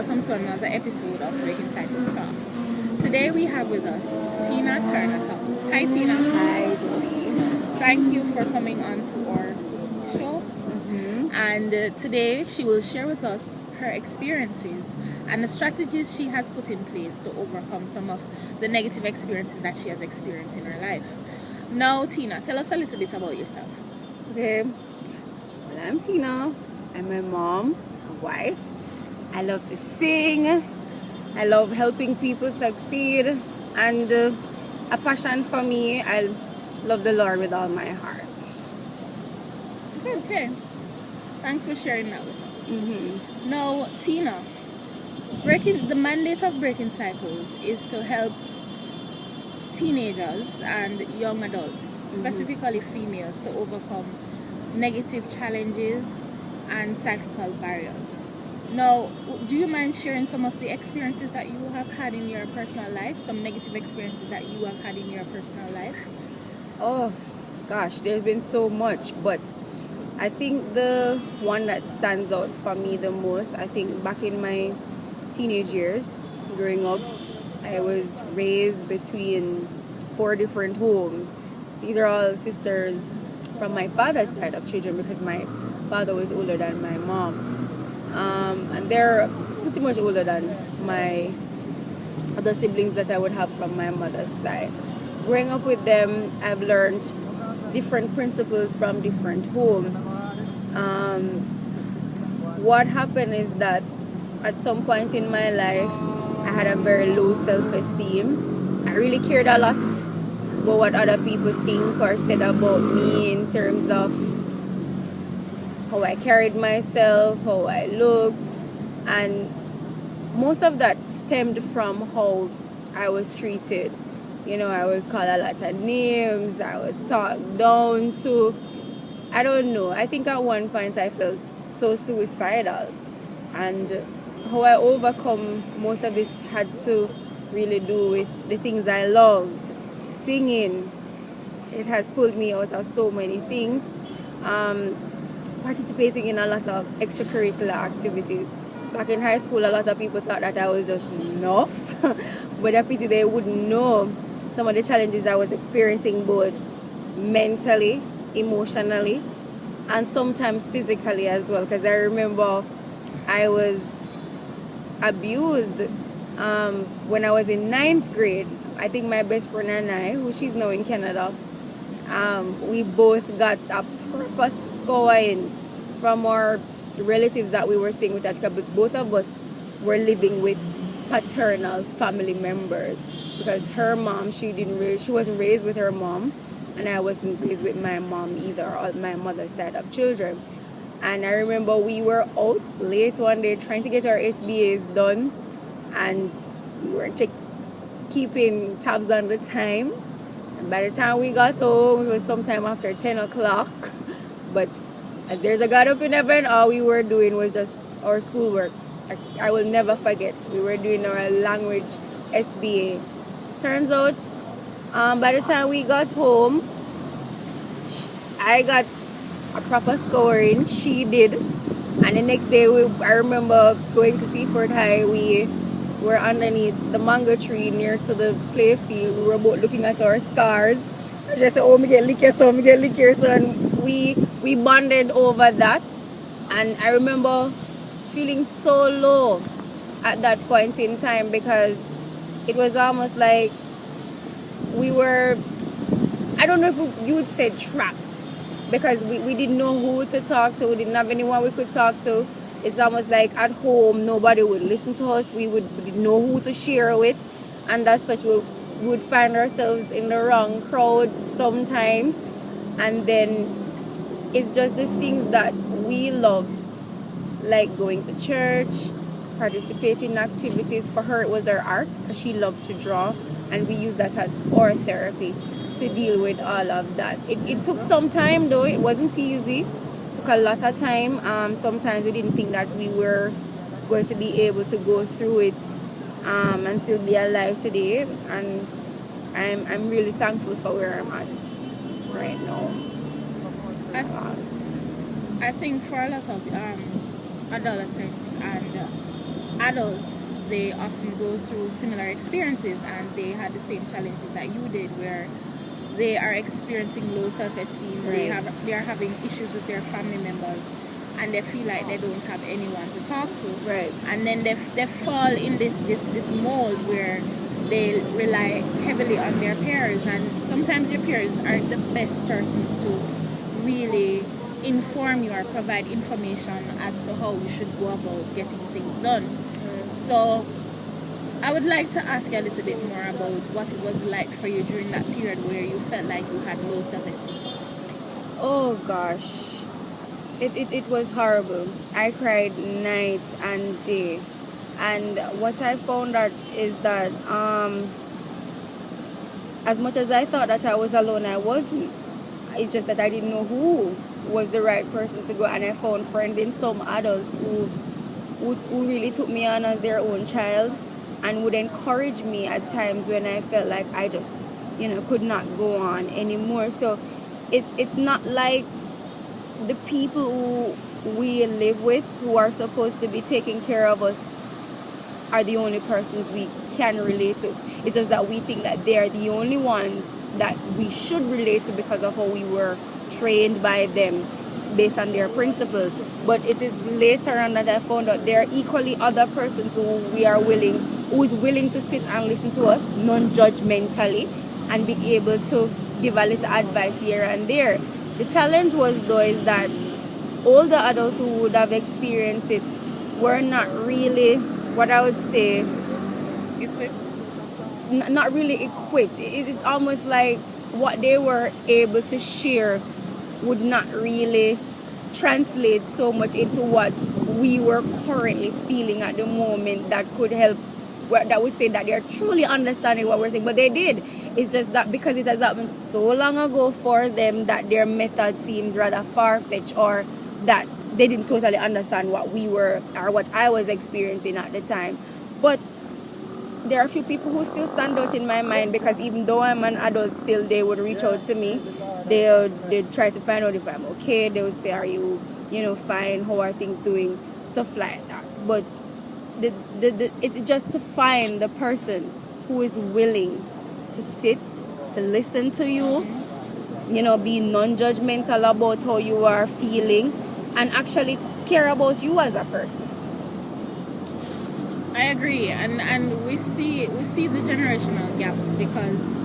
welcome to another episode of Breaking Cycle Talks. Today we have with us Tena Turner Thomas. Hi Tina. Hi, Joey. Thank you for coming on to our show. And today she will share with us her experiences and the strategies she has put in place to overcome some of the negative experiences that she has experienced in her life. Now, Tina, tell us a little bit about yourself. Okay. Well, I'm Tina. I'm a mom, a wife. I love to sing. I love helping people succeed. And a passion for me, I love the Lord with all my heart. Okay. Thanks for sharing that with us. Now, Tina, the mandate of Breaking Cycles is to help teenagers and young adults, specifically females, to overcome negative challenges and cyclical barriers. Now, do you mind sharing some of the experiences that you have had in your personal life, some negative experiences that you have had in your personal life? Oh, gosh, there's been so much, but I think the one that stands out for me the most, I think back in my teenage years, growing up, I was raised between 4 different homes. These are all sisters from my father's side of children because my father was older than my mom. And they're pretty much older than my other siblings that I would have from my mother's side. Growing up with them, I've learned different principles from different homes. What happened is that at some point in my life, I had a very low self-esteem. I really cared a lot about what other people think or said about me in terms of how I carried myself, how I looked, and most of that stemmed from how I was treated. You know, I was called a lot of names, I was talked down to. I don't know, I think at one point I felt so suicidal, and how I overcome most of this had to really do with the things I loved. Singing, it has pulled me out of so many things. Participating in a lot of extracurricular activities. Back in high school, a lot of people thought that I was just enough, but I pity they wouldn't know some of the challenges I was experiencing, both mentally, emotionally, and sometimes physically as well. Because I remember I was abused when I was in 9th grade. I think my best friend and I, who she's now in Canada, we both got a proper scoring from our relatives that we were staying with at because both of us were living with paternal family members, because her mom, she wasn't raised with her mom, and I wasn't raised with my mom either, on my mother's side of children. And I remember we were out late one day trying to get our SBAs done, and we were keeping tabs on the time. And by the time we got home, it was sometime after 10 o'clock. But as there's a God up in heaven, all we were doing was just our schoolwork. I will never forget. We were doing our language SBA. Turns out, by the time we got home, I got a proper scoring. She did. And the next day, I remember going to Seaford High. We were underneath the mango tree near to the play field. We were both looking at our scars. I just said, oh, me get lick here, so me get lick here. So, and we bonded over that. And I remember feeling so low at that point in time, because it was almost like we were, I don't know if you would say trapped, because we didn't know who to talk to. We didn't have anyone we could talk to. It's almost like at home, nobody would listen to us. We didn't know who to share with. And as such, we would find ourselves in the wrong crowd sometimes. And then it's just the things that we loved, like going to church, participating in activities. For her, it was her art, because she loved to draw. And we used that as our therapy to deal with all of that. It took some time, though. It wasn't easy. Took a lot of time. Sometimes we didn't think that we were going to be able to go through it and still be alive today. And I'm really thankful for where I'm at right now. I think for a lot of adolescents and adults, they often go through similar experiences, and they had the same challenges that you did, where they are experiencing low self-esteem. Right. They are having issues with their family members, and they feel like they don't have anyone to talk to. Right. And then they fall in this mold where they rely heavily on their peers, and sometimes your peers aren't the best persons to really inform you or provide information as to how you should go about getting things done. So I would like to ask you a little bit more about what it was like for you during that period where you felt like you had low self-esteem. Oh gosh, it was horrible. I cried night and day, and what I found out is that as much as I thought that I was alone, I wasn't. It's just that I didn't know who was the right person to go, and I found friends in some adults who really took me on as their own child and would encourage me at times when I felt like I just, could not go on anymore. So it's not like the people who we live with, who are supposed to be taking care of us, are the only persons we can relate to. It's just that we think that they're the only ones that we should relate to because of how we were trained by them based on their principles. But it is later on that I found out there are equally other persons who is willing to sit and listen to us non-judgmentally and be able to give a little advice here and there. The challenge was though is that all the adults who would have experienced it were not really, what I would say, Equipped? not really equipped. It is almost like what they were able to share would not really translate so much into what we were currently feeling at the moment that could help, that would say that they're truly understanding what we're saying. But they did. It's just that because it has happened so long ago for them that their method seems rather far-fetched, or that they didn't totally understand what we were or what I was experiencing at the time. But there are a few people who still stand out in my mind, because even though I'm an adult still, they would reach out to me. They'd try to find out if I'm okay. They would say, are you, fine? How are things doing? Stuff like that. But it's just to find the person who is willing to sit, to listen to you, be non-judgmental about how you are feeling, and actually care about you as a person. I agree, and we see the generational gaps, because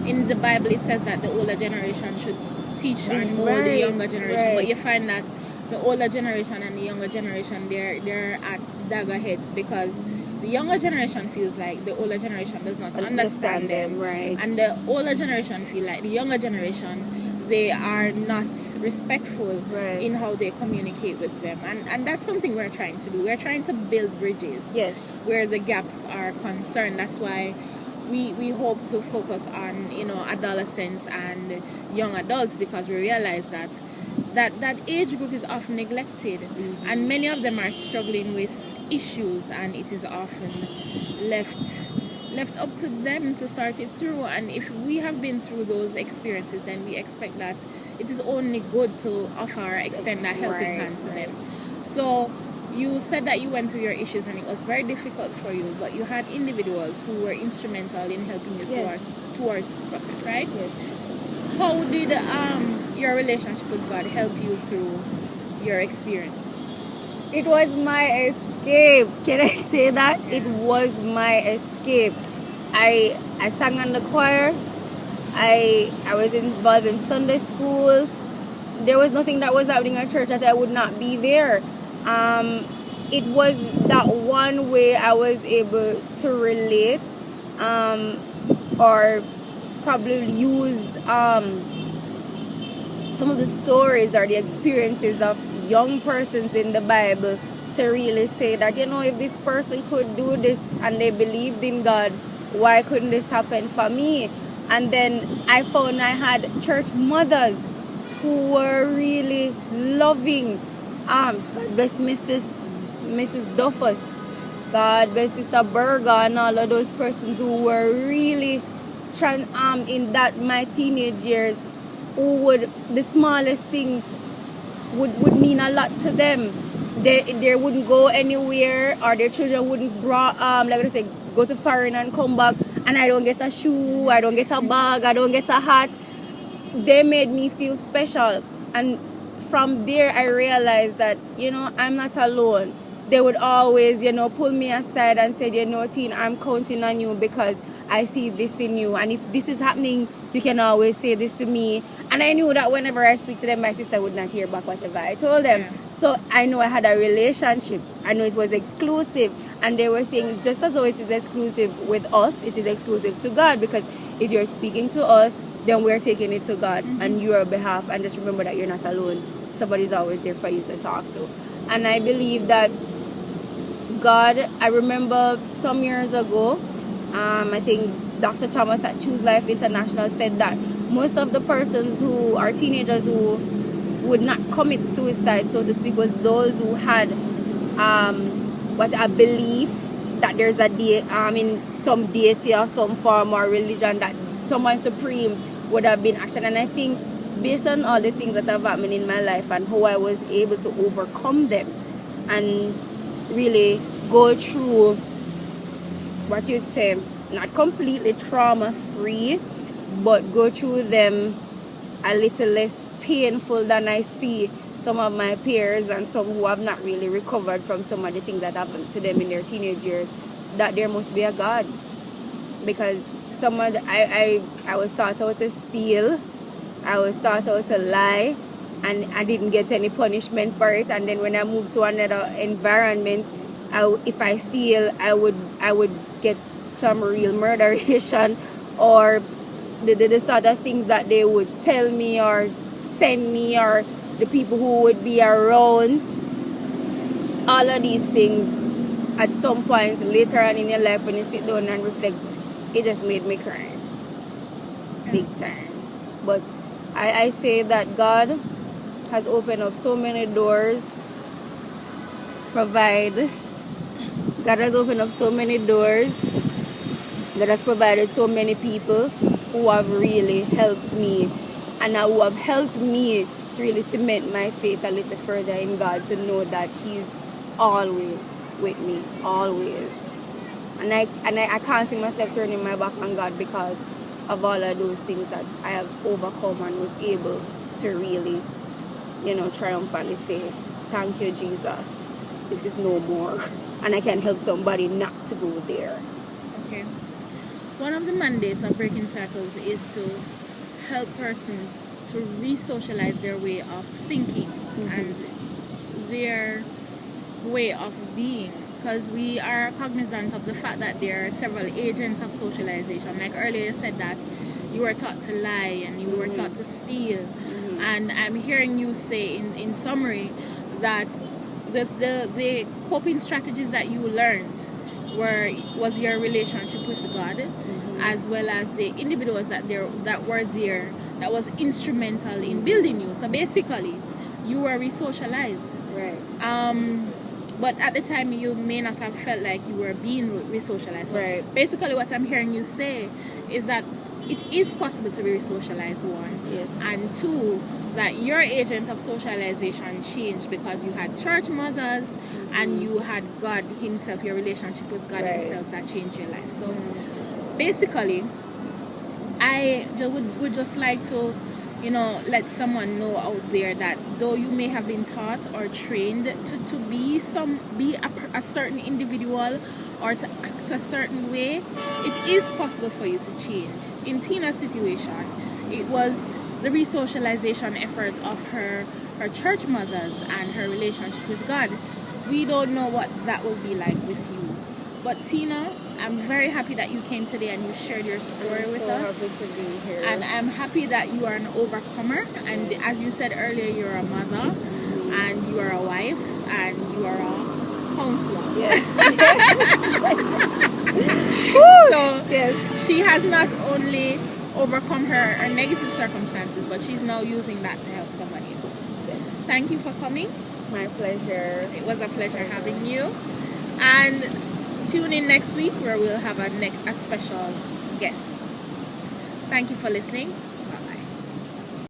in the Bible it says that the older generation should teach and mold the younger generation, but you find that the older generation and the younger generation, they're at daggerheads, because the younger generation feels like the older generation does not understand them, right? And the older generation feel like the younger generation, they are not respectful in how they communicate with them, and that's something we're trying to do. We're trying to build bridges, yes, where the gaps are concerned. That's why we hope to focus on adolescents and young adults, because we realize that age group is often neglected, and many of them are struggling with issues, and it is often left up to them to sort it through. And if we have been through those experiences, then we expect that it is only good to offer or extend that helping hand to them. So you said that you went through your issues and it was very difficult for you, but you had individuals who were instrumental in helping you towards this process, right? Yes. How did your relationship with God help you through your experiences? It was my escape. Can I say that? It was my escape. I sang in the choir. I was involved in Sunday school. There was nothing that was happening at church that I would not be there. It was that one way I was able to relate, or probably use some of the stories or the experiences of young persons in the Bible to really say that, if this person could do this and they believed in God, why couldn't this happen for me? And then I found I had church mothers who were really loving. God bless Mrs. Duffus. God bless Sister Berger and all of those persons who were really in that my teenage years, who would, the smallest thing would mean a lot to them. they wouldn't go anywhere, or their children wouldn't like I say, go to foreign and come back, and I don't get a shoe, I don't get a bag, I don't get a hat. They made me feel special, and from there I realized that I'm not alone. They would always pull me aside and say, Teen, I'm counting on you because I see this in you, and if this is happening, you can always say this to me. And I knew that whenever I speak to them, my sister would not hear back whatever I told them. So I know I had a relationship. I know it was exclusive, and they were saying just as though it is exclusive with us, it is exclusive to God, because if you're speaking to us, then we're taking it to God on your behalf. And just remember that you're not alone. Somebody's always there for you to talk to. And I believe that God, I remember some years ago, I think Dr. Thomas at Choose Life International said that most of the persons who are teenagers who would not commit suicide, so to speak, was those who had a belief that there's some deity or some form or religion, that someone supreme would have been action. And I think based on all the things that have happened in my life and how I was able to overcome them and really go through what you'd say, not completely trauma free, but go through them a little less painful than I see some of my peers and some who have not really recovered from some of the things that happened to them in their teenage years, that there must be a God. Because I was taught how to steal, I was taught how to lie, and I didn't get any punishment for it. And then when I moved to another environment, if I steal, I would get some real murderation, or the sort of things that they would tell me or send me, or the people who would be around. All of these things, at some point later on in your life, when you sit down and reflect, it just made me cry. Big time. But I say that God has opened up so many doors. God has opened up so many doors. God has provided so many people who have really helped me, and who have helped me to really cement my faith a little further in God, to know that He's always with me, always. And I can't see myself turning my back on God because of all of those things that I have overcome, and was able to really, triumphantly say, thank you, Jesus. This is no more. And I can help somebody not to go there. Okay. One of the mandates of Breaking Cycles is to help persons to re-socialize their way of thinking and their way of being. Because we are cognizant of the fact that there are several agents of socialization. Like earlier you said that you were taught to lie and you were taught to steal. And I'm hearing you say in summary that the coping strategies that you learned was your relationship with God, as well as the individuals that were there that was instrumental in building you. So basically, you were re-socialized. Right. But at the time, you may not have felt like you were being re-socialized. So right. Basically, what I'm hearing you say is that it is possible to be re-socialized, one. Yes. And two, that your agent of socialization changed because you had church mothers and you had God Himself, your relationship with God Himself, that changed your life. So basically, I would just like to let someone know out there that though you may have been taught or trained to be a certain individual or to act a certain way, it is possible for you to change. In Tina's situation, it was the re-socialization effort of her church mothers and her relationship with God. We don't know what that will be like with you. But Tina, I'm very happy that you came today and you shared your story with us. I'm so happy to be here. And I'm happy that you are an overcomer. And as you said earlier, you're a mother, and you are a wife, and you are a counselor. Yes. So yes. She has not only overcome her negative circumstances, but she's now using that to help somebody else. Yes. Thank you for coming. My pleasure. It was a pleasure having you. And tune in next week where we'll have a special guest. Thank you for listening.